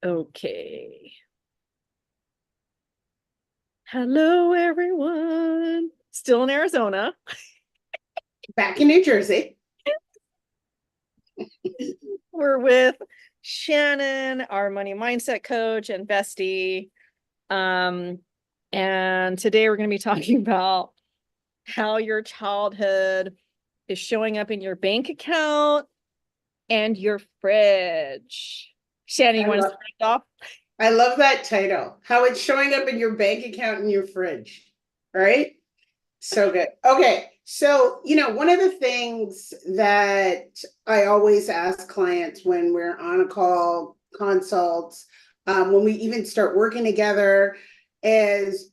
Okay. Hello, everyone. Still in Arizona. Back in New Jersey. We're with Shannon, our money mindset coach and bestie. Um, and today we're going to be talking about how your childhood is showing up in your bank account and your fridge. Shannon, you I want to love start us off? I love that title. How it's showing up in your bank account and your fridge. Right? So good. Okay. So, one of the things that I always ask clients when we're on a call, consults, when we even start working together, is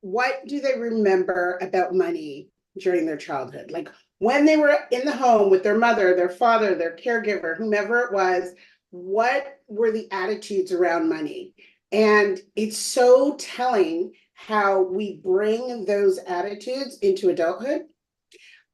what do they remember about money during their childhood? Like when they were in the home with their mother, their father, their caregiver, whomever it was, what were the attitudes around money? And it's so telling how we bring those attitudes into adulthood.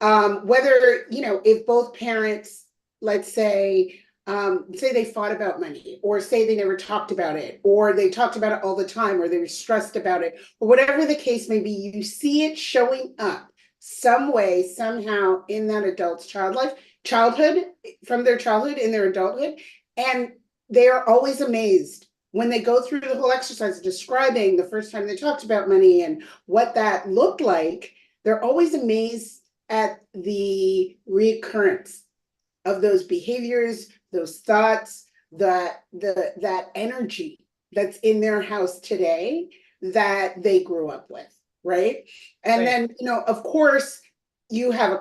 Whether, if both parents, let's say they fought about money, or say they never talked about it, or they talked about it all the time, or they were stressed about it, or whatever the case may be, you see it showing up some way, somehow in that adult's childhood, from their childhood in their adulthood. And they are always amazed when they go through the whole exercise of describing the first time they talked about money and what that looked like. They're always amazed at the recurrence of those behaviors, those thoughts, that energy that's in their house today that they grew up with, right? And Right. then, of course, you have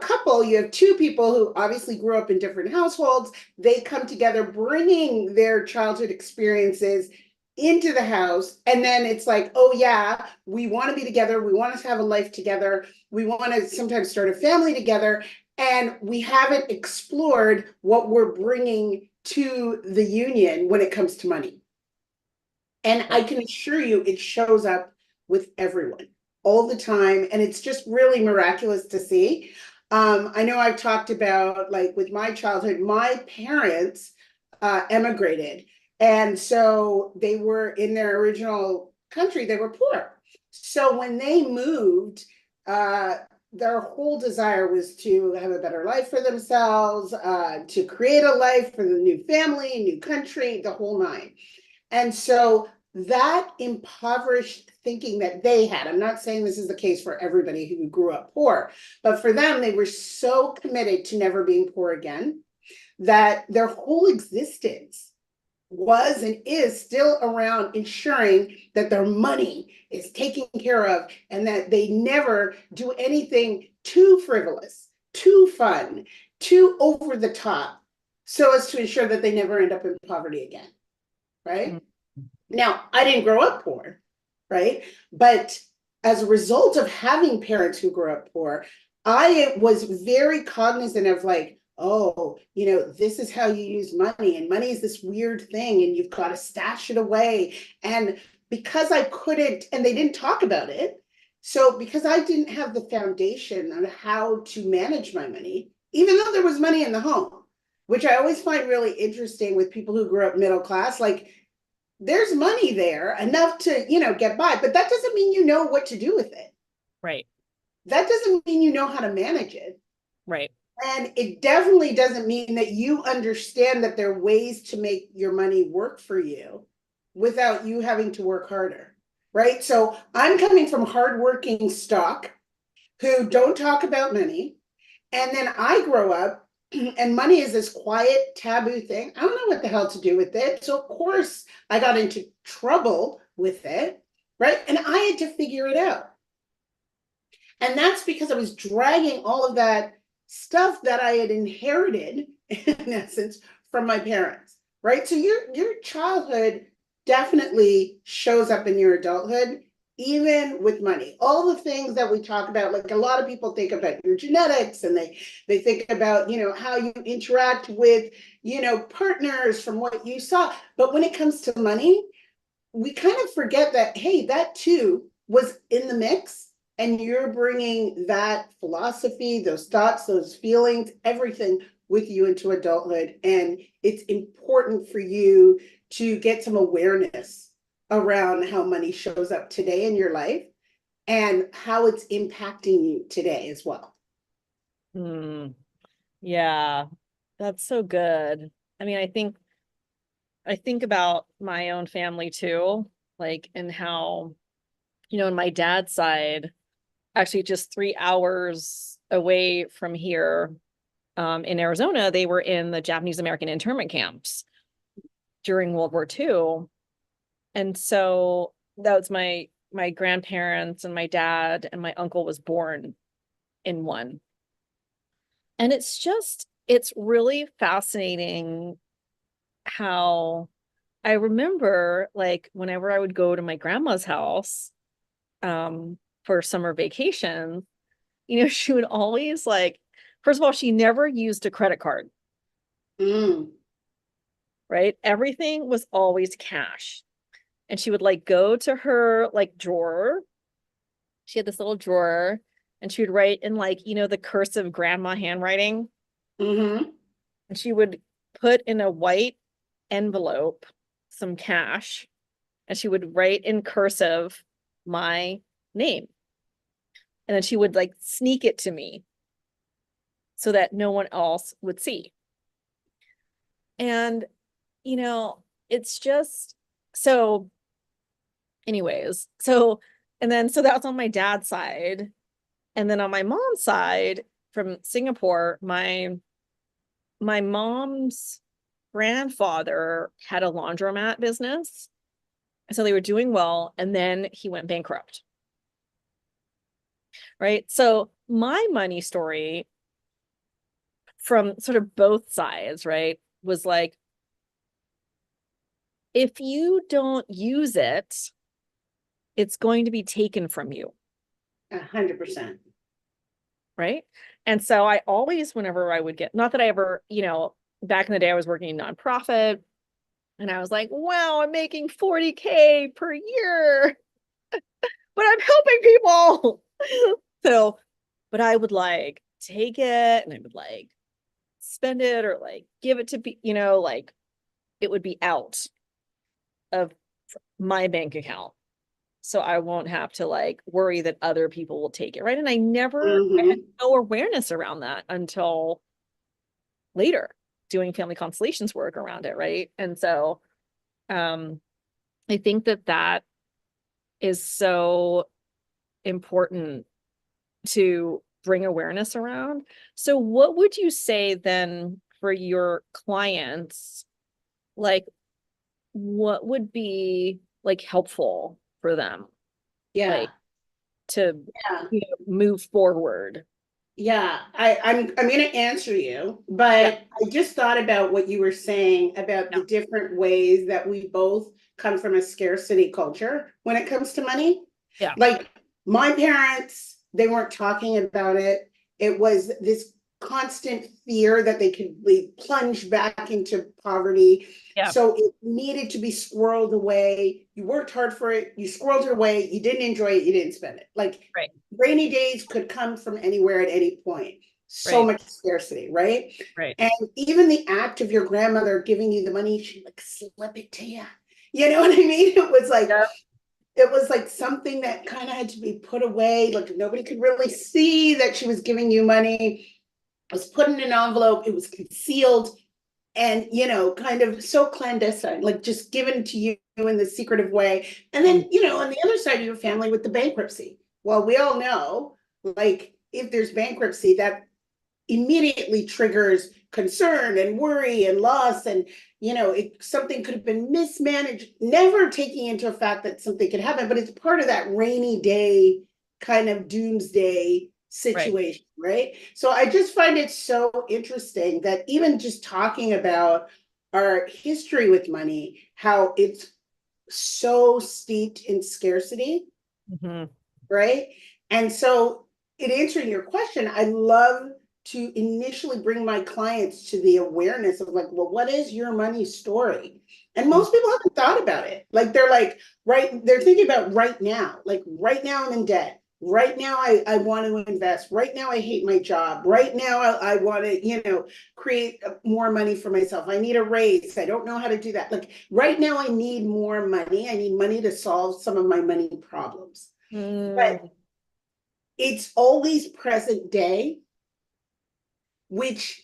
two people who obviously grew up in different households. They come together bringing their childhood experiences into the house, and then it's like, oh yeah, we want to be together, we want to have a life together, we want to sometimes start a family together, and we haven't explored what we're bringing to the union when it comes to money. And I Right. can assure you, it shows up with everyone all the time. And it's just really miraculous to see. I know I've talked about, like, with my childhood, my parents emigrated. And so they were in their original country, they were poor. So when they moved, uh, their whole desire was to have a better life for themselves, to create a life for the new family, new country, the whole nine. And so that impoverished thinking that they had, I'm not saying this is the case for everybody who grew up poor, but for them, they were so committed to never being poor again that their whole existence was and is still around ensuring that their money is taken care of, and that they never do anything too frivolous, too fun, too over the top, so as to ensure that they never end up in poverty again, Mm. right? Now, I didn't grow up poor, right? But as a result of having parents who grew up poor, I was very cognizant of, like, oh, this is how you use money. And money is this weird thing, and you've got to stash it away. And because I couldn't, and they didn't talk about it. So because I didn't have the foundation on how to manage my money, even though there was money in the home, which I always find really interesting with people who grew up middle class, like, there's money there enough to, get by, but that doesn't mean you know what to do with it. Right. That doesn't mean you know how to manage it. Right. And it definitely doesn't mean that you understand that there are ways to make your money work for you without you having to work harder. Right. So I'm coming from hardworking stock who don't talk about money. And then I grow up, and money is this quiet, taboo thing. I don't know what the hell to do with it. So, of course, I got into trouble with it, right? And I had to figure it out. And that's because I was dragging all of that stuff that I had inherited, in essence, from my parents, right? So, your childhood definitely shows up in your adulthood, even with money. All the things that we talk about, like, a lot of people think about your genetics, and they think about, how you interact with, partners from what you saw. But when it comes to money, we kind of forget that, hey, that too was in the mix, and you're bringing that philosophy, those thoughts, those feelings, everything with you into adulthood. And it's important for you to get some awareness around how money shows up today in your life and how it's impacting you today as well. Hmm. Yeah, that's so good. I mean, I think about my own family too, like, and how, on my dad's side, actually just 3 hours away from here, in Arizona, they were in the Japanese American internment camps during World War II. And so that was my grandparents and my dad and my uncle was born in one. And it's really fascinating how I remember, like, whenever I would go to my grandma's house for summer vacation, she would always, like, first of all, she never used a credit card, Mm. right? Everything was always cash. And she would, like, go to her, like, drawer. She had this little drawer and she would write in, like, the cursive grandma handwriting. Mm-hmm. And she would put in a white envelope some cash and she would write in cursive my name. And then she would, like, sneak it to me so that no one else would see. And, it's just so, anyways. So that was on my dad's side. And then on my mom's side from Singapore, my mom's grandfather had a laundromat business. So they were doing well. And then he went bankrupt. Right. So my money story from sort of both sides, right, was like, if you don't use it, it's going to be taken from you. 100%. Right. And so I always, whenever I would get, not that I ever, back in the day, I was working in nonprofit and I was like, wow, I'm making 40K per year, but I'm helping people. So, but I would, like, take it and I would, like, spend it or, like, give it to be, like, it would be out of my bank account. So I won't have to, like, worry that other people will take it. Right. And I had Mm-hmm. no awareness around that until later doing family constellations work around it. Right. And so um, I think that is so important to bring awareness around. So what would you say then for your clients? Like, what would be, like, helpful for them, Yeah. like, to Yeah. move forward? Yeah, I'm gonna answer you, Yeah. but I just thought about what you were saying about Yeah. the different ways that we both come from a scarcity culture when it comes to money. Yeah. Like my parents, they weren't talking about it. It was this constant fear that they could be plunged back into poverty. Yeah. So it needed to be squirreled away. You worked hard for it, you squirreled it away, you didn't enjoy it, you didn't spend it. Like Right. rainy days could come from anywhere at any point. So Right. much scarcity, right? Right. And even the act of your grandmother giving you the money, she like slip it to you. You know what I mean? Yeah. It was like something that kind of had to be put away. Like nobody could really see that she was giving you money. It was put in an envelope, it was concealed and kind of so clandestine, like just given to you in the secretive way. And then, on the other side of your family with the bankruptcy. Well, we all know, like, if there's bankruptcy, that immediately triggers concern and worry and loss. And, something could have been mismanaged, never taking into a fact that something could happen, but it's part of that rainy day kind of doomsday Right. situation, right? So I just find it so interesting that even just talking about our history with money, how it's so steeped in scarcity, Hmm. right? And so, in answering your question, I love to initially bring my clients to the awareness of, like, well, what is your money story? And most people haven't thought about it. Like, they're thinking about right now, like, right now I'm in debt. Right now, I want to invest. Right now, I hate my job. Right now, I want to, create more money for myself. I need a raise. I don't know how to do that. Like right now, I need more money. I need money to solve some of my money problems. But it's always present day, which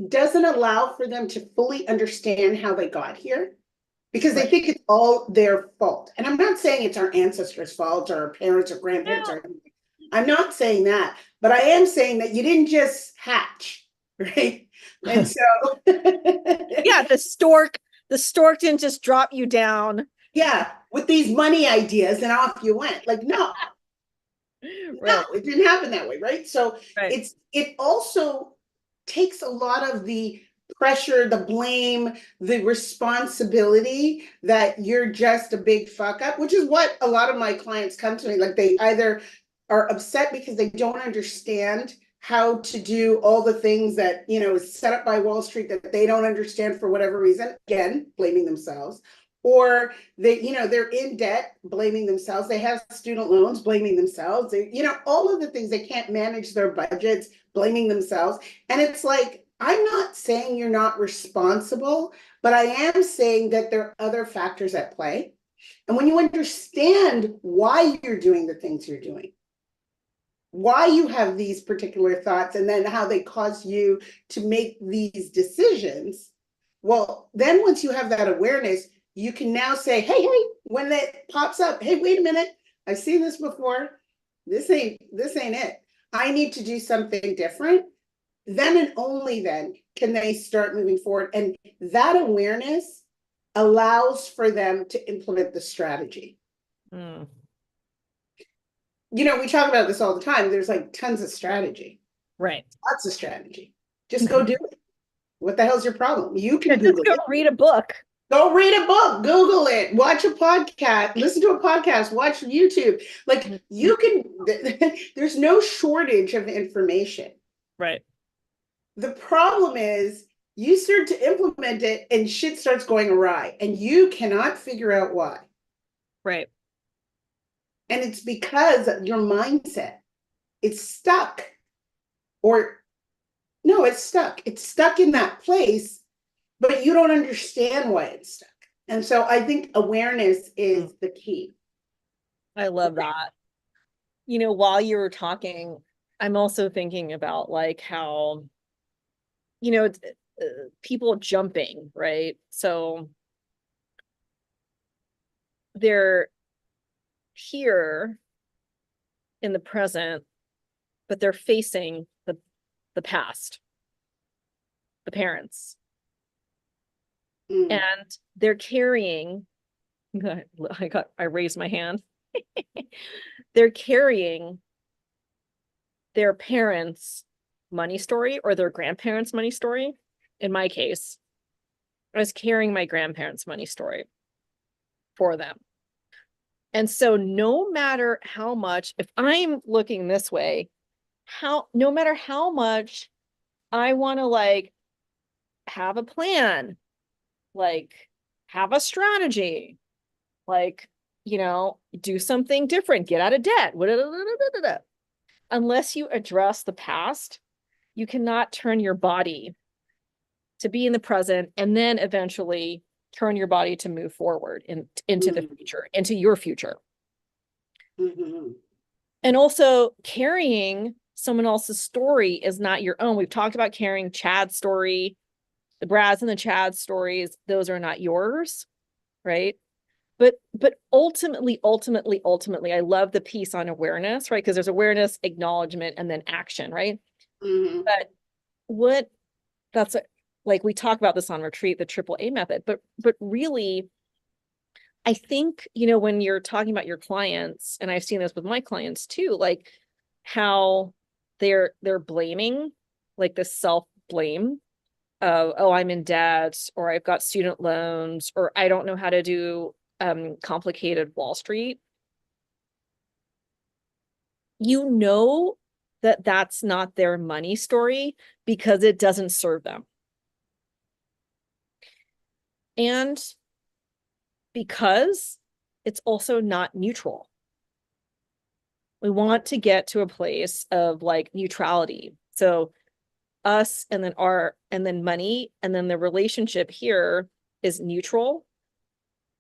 doesn't allow for them to fully understand how they got here because they Right. think it's all their fault. And I'm not saying it's our ancestors' fault or our parents or grandparents or anything. I'm not saying that, but I am saying that you didn't just hatch, right? And so Yeah, the stork didn't just drop you down. yeah, with these money ideas and off you went. Like, no, Right, it didn't happen that way, right? So right. it also takes a lot of the pressure, the blame, the responsibility that you're just a big fuck up, which is what a lot of my clients come to me. Like they either are upset because they don't understand how to do all the things that is set up by Wall Street that they don't understand for whatever reason. Again, blaming themselves, or they're in debt, blaming themselves. They have student loans, blaming themselves. All of the things, they can't manage their budgets, blaming themselves. And it's like, I'm not saying you're not responsible, but I am saying that there are other factors at play. And when you understand why you're doing the things you're doing, why you have these particular thoughts, and then how they cause you to make these decisions, well, then once you have that awareness, you can now say, hey, when that pops up, hey, wait a minute, I've seen this before. This ain't it. I need to do something different. Then and only then can they start moving forward. And that awareness allows for them to implement the strategy. Mm. We talk about this all the time. There's like tons of strategy, Right. lots of strategy. Just go do it. What the hell's your problem? You can Just Google go it. read a book. Go read a book, Google it, watch a podcast, listen to a podcast, watch YouTube. Like you can, there's no shortage of information. Right. The problem is you start to implement it and shit starts going awry and you cannot figure out why. Right. And it's because your mindset, it's stuck. Or no, it's stuck. It's stuck in that place, but you don't understand why it's stuck. And so I think awareness is the key. I love that. While you were talking, I'm also thinking about like how, people jumping, right? So they're here in the present, but they're facing the past, the parents, Mm. and they're carrying. I raised my hand. They're carrying their parents' money story or their grandparents' money story. In my case, I was carrying my grandparents' money story for them. And so no matter how much, if I'm looking this way, no matter how much I want to like have a plan, like have a strategy, like, do something different, get out of debt. Unless you address the past, you cannot turn your body to be in the present and then eventually turn your body to move forward into the future, into your future. Mm-hmm. And also carrying someone else's story is not your own. We've talked about carrying Chad's story, the Brad's and the Chad's stories. Those are not yours, right? But ultimately, I love the piece on awareness, right? Because there's awareness, acknowledgement, and then action, right? Mm-hmm. But what that's like we talk about this on retreat, the triple A method, but really, I think, when you're talking about your clients, and I've seen this with my clients too, like how they're blaming, like the self-blame of, oh, I'm in debt, or I've got student loans, or I don't know how to do complicated Wall Street. That that's not their money story because it doesn't serve them. And because it's also not neutral. we want to get to a place of like neutrality. So us and then money, and then the relationship here is neutral,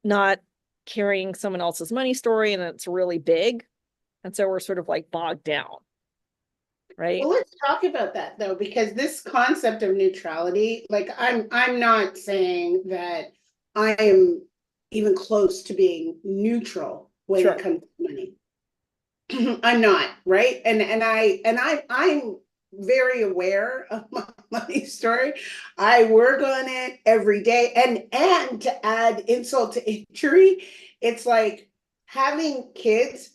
not carrying someone else's money story and it's really big. And so we're sort of like bogged down, right? Well, let's talk about that though, because this concept of neutrality, like I'm not saying that I am even close to being neutral when Sure. it comes to money. I'm not, right? I'm very aware of my money story. I work on it every day. And to add insult to injury, it's like having kids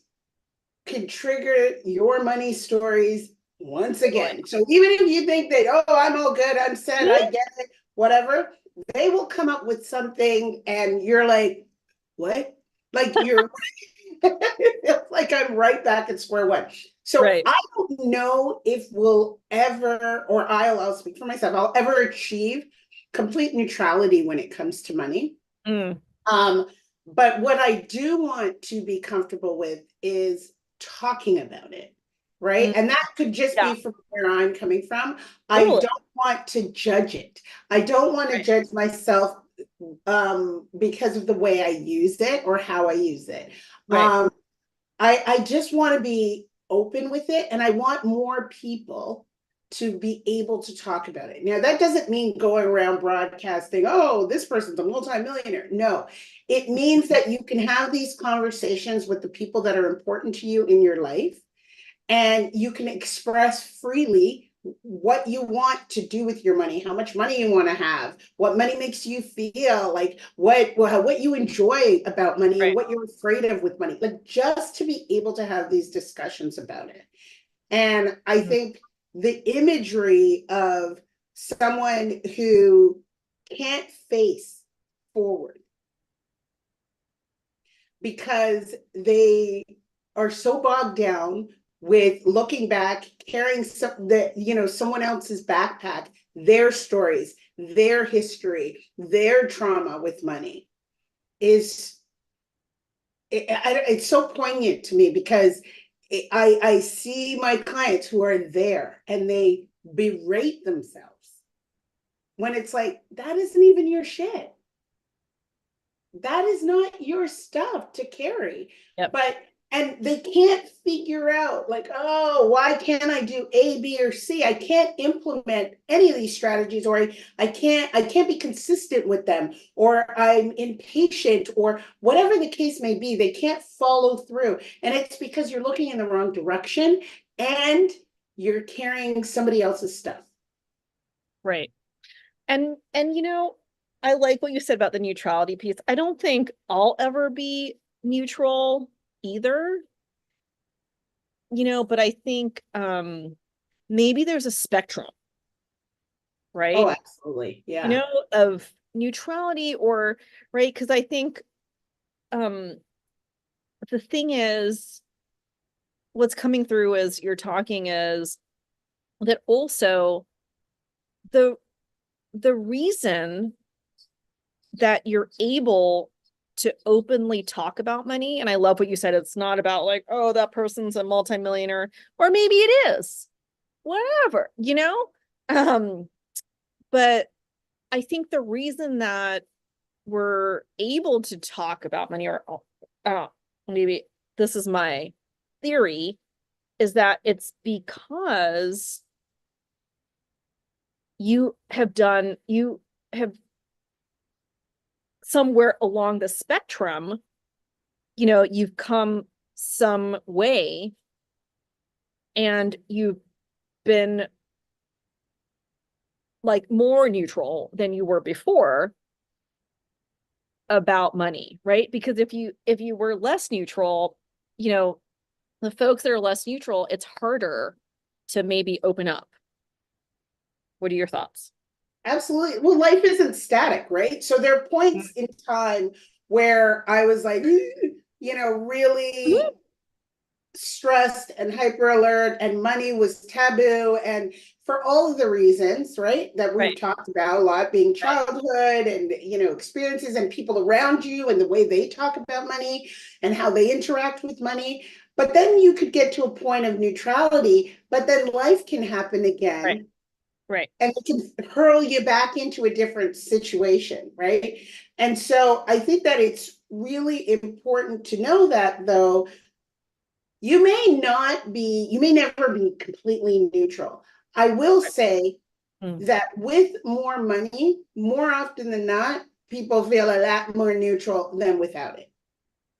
can trigger your money stories once again. So even if you think that, oh, I'm all good, I'm set, I get it, whatever, they will come up with something and you're like, what? Like you're like I'm right back at square one. So Right. I don't know if we'll ever, or I'll speak for myself, I'll ever achieve complete neutrality when it comes to money. Mm. But what I do want to be comfortable with is talking about it, right? Mm. And that could just Yeah, be from where I'm coming from. I totally. don't want to judge it. I don't want to Right. judge myself because of the way I use it or how I use it. Right. Um, I just want to be open with it, and I want more people to be able to talk about it. Now, that doesn't mean going around broadcasting, oh, this person's a multimillionaire. No, it means that you can have these conversations with the people that are important to you in your life, and you can express freely what you want to do with your money, how much money you want to have, what money makes you feel, like what you enjoy about money and Right. what you're afraid of with money, like just to be able to have these discussions about it. And I Mm. think the imagery of someone who can't face forward because they are so bogged down with looking back, carrying someone else's backpack, their stories, their history, their trauma with money is it's so poignant to me because I see my clients who are there and they berate themselves when it's like that isn't even your shit, that is not your stuff to carry. Yep. But and they can't figure out like, oh, why can't I do A, B, or C? I can't implement any of these strategies, or I can't be consistent with them, or I'm impatient, or whatever the case may be. They can't follow through. And it's because you're looking in the wrong direction and you're carrying somebody else's stuff. Right. And I like what you said about the neutrality piece. I don't think I'll ever be neutral either, but I think maybe there's a spectrum, Oh, right? absolutely. Yeah. Of neutrality or right, because I think um the thing is what's coming through as you're talking is that also the the reason that you're able to openly talk about money. And I love what you said. It's not about like, oh, that person's a multimillionaire, or maybe it is, whatever, But I think the reason that we're able to talk about money, or maybe this is my theory, is that it's because you have somewhere along the spectrum, you've come some way and you've been like more neutral than you were before about money, right? Because if you were less neutral, the folks that are less neutral, it's harder to maybe open up. What are your thoughts? Absolutely. Well, life isn't static, right? So there are points in time where I was like, really Mhm. stressed and hyper alert, and money was taboo. And for all of the reasons, right, that we've Right, talked about a lot, being right, childhood and, experiences and people around you and the way they talk about money and how they interact with money. but then you could get to a point of neutrality, but then life can happen Right. again Right. and it can hurl you back into a different situation, right? And so I think that it's really important to know that, though, you may never be completely neutral. I will say Mm. that with more money, more often than not, people feel a lot more neutral than without it.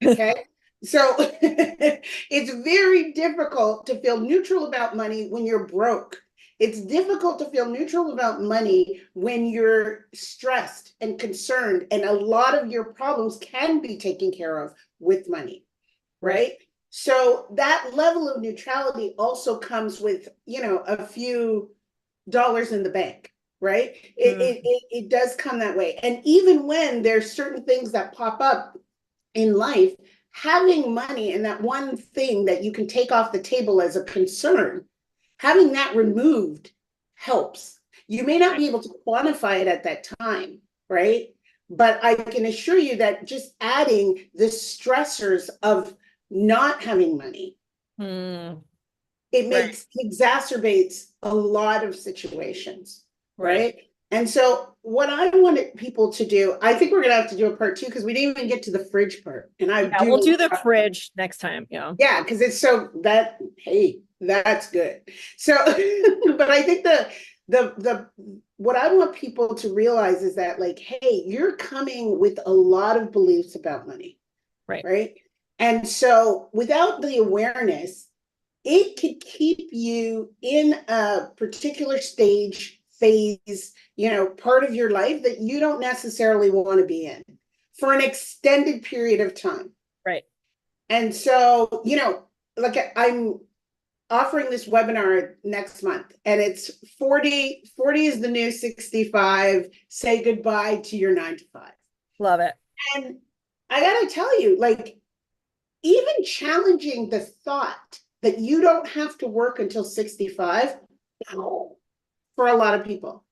Okay. So it's very difficult to feel neutral about money when you're broke. It's difficult to feel neutral about money when you're stressed and concerned, and a lot of your problems can be taken care of with money, Right. right? So that level of neutrality also comes with, a few dollars in the bank, right? Mm. It does come that way. And even when there's certain things that pop up in life, having money and that one thing that you can take off the table as a concern, having that removed helps. You may not Right. be able to quantify it at that time, right? But I can assure you that just adding the stressors of not having money, Mm. it Right. exacerbates a lot of situations, Right. right? And so what I wanted people to do, I think we're gonna have to do a part two because we didn't even get to the fridge part. And I Yeah, we'll do, do the fridge next time. Yeah. yeah, because it's so that, hey, that's good. So, but I think the what I want people to realize is that, like, hey, you're coming with a lot of beliefs about money, Right. right? And so without the awareness, it could keep you in a particular stage, phase, part of your life that you don't necessarily want to be in for an extended period of time. Right. And so, like I'm offering this webinar next month, and it's 40 is the new 65, say goodbye to your 9 to 5. Love it. And I got to tell you, like, even challenging the thought that you don't have to work until 65 for a lot of people.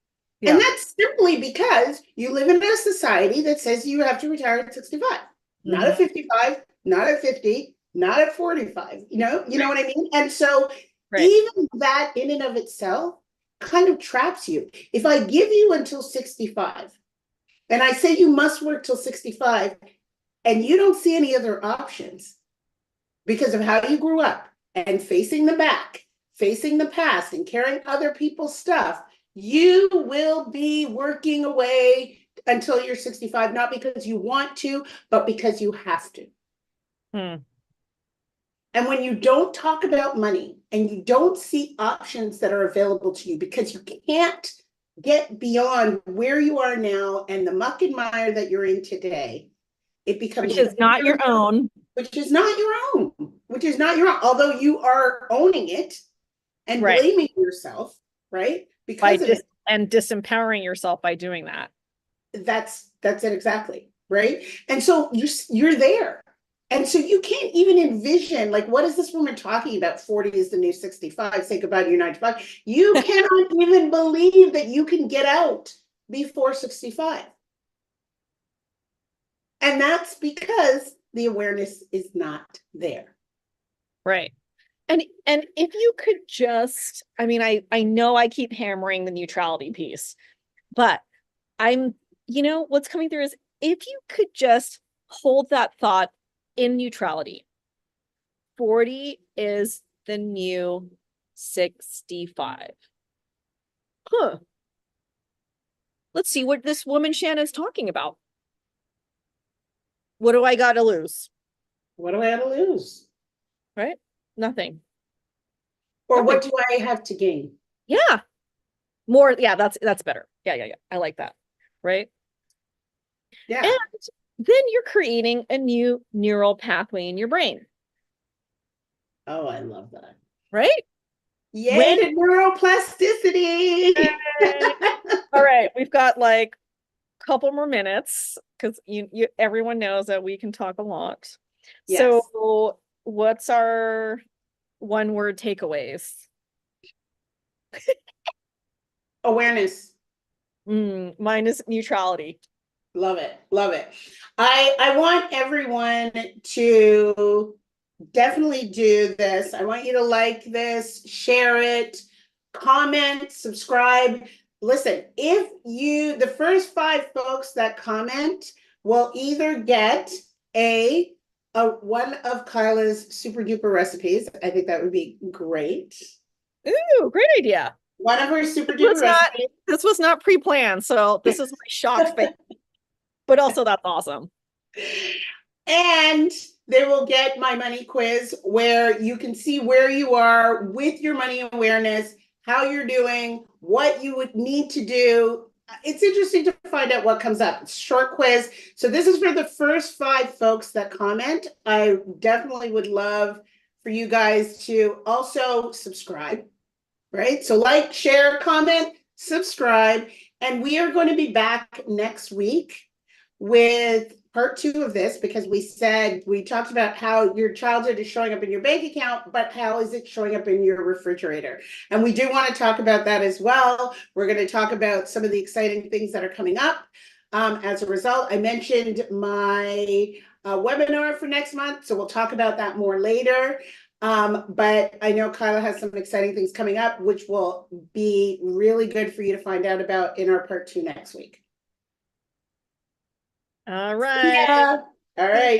And Yeah. that's simply because you live in a society that says you have to retire at 65, not at Mhm. 55, not at 50, not at 45. You know what I mean? And so Right. even that in and of itself kind of traps you. If I give you until 65 and I say you must work till 65 and you don't see any other options, because of how you grew up and facing the back, facing the past, and carrying other people's stuff, you will be working away until you're 65, not because you want to, but because you have to. Hmm. And when you don't talk about money and you don't see options that are available to you because you can't get beyond where you are now and the muck and mire that you're in today, it becomes Which is not your very, own. which is not your own, which is not your own, although you are owning it and Right. blaming yourself, right? By Because of it. disempowering yourself by doing that. That's it exactly, right? And so you're there. And so you can't even envision, like, what is this woman talking about? 40 is the new 65, say goodbye to your 9 to 5. You cannot even believe that you can get out before 65. And that's because the awareness is not there. Right. And if you could just, I mean, I know I keep hammering the neutrality piece, but I'm, what's coming through is if you could just hold that thought in neutrality. 40 is the new 65. Huh. Let's see what this woman Shannon's talking about. What do I got to lose? What do I have to lose? Right? Nothing. Or Nothing. what do I have to gain? Yeah. More. Yeah, that's better. Yeah. I like that. Right. Yeah. And then you're creating a new neural pathway in your brain. Oh, I love that. Right? Yay When to neuroplasticity. all right, we've got like a couple more minutes because you everyone knows that we can talk a lot. Yes. So what's our one word takeaways? Awareness. Mine is neutrality. Love it. Love it. I want everyone to definitely do this. I want you to like this, share it, comment, subscribe. Listen, the first 5 folks that comment will either get a one of Kyla's super duper recipes. I think that would be great. Ooh, great idea. One of her super This was duper not, recipes. this was not pre-planned, so this is my shocked face, but also that's awesome. And they will get my money quiz where you can see where you are with your money awareness, how you're doing, what you would need to do. It's interesting to find out what comes up. It's a short quiz. So this is for the first 5 folks that comment. I definitely would love for you guys to also subscribe, right? So like, share, comment, subscribe, and we are going to be back next week with part 2 of this, because we talked about how your childhood is showing up in your bank account, but how is it showing up in your refrigerator? And we do want to talk about that as well. We're going to talk about some of the exciting things that are coming up. As a result, I mentioned my webinar for next month, so we'll talk about that more later. But I know Kyla has some exciting things coming up, which will be really good for you to find out about in our part 2 next week. All right. Yeah. All right.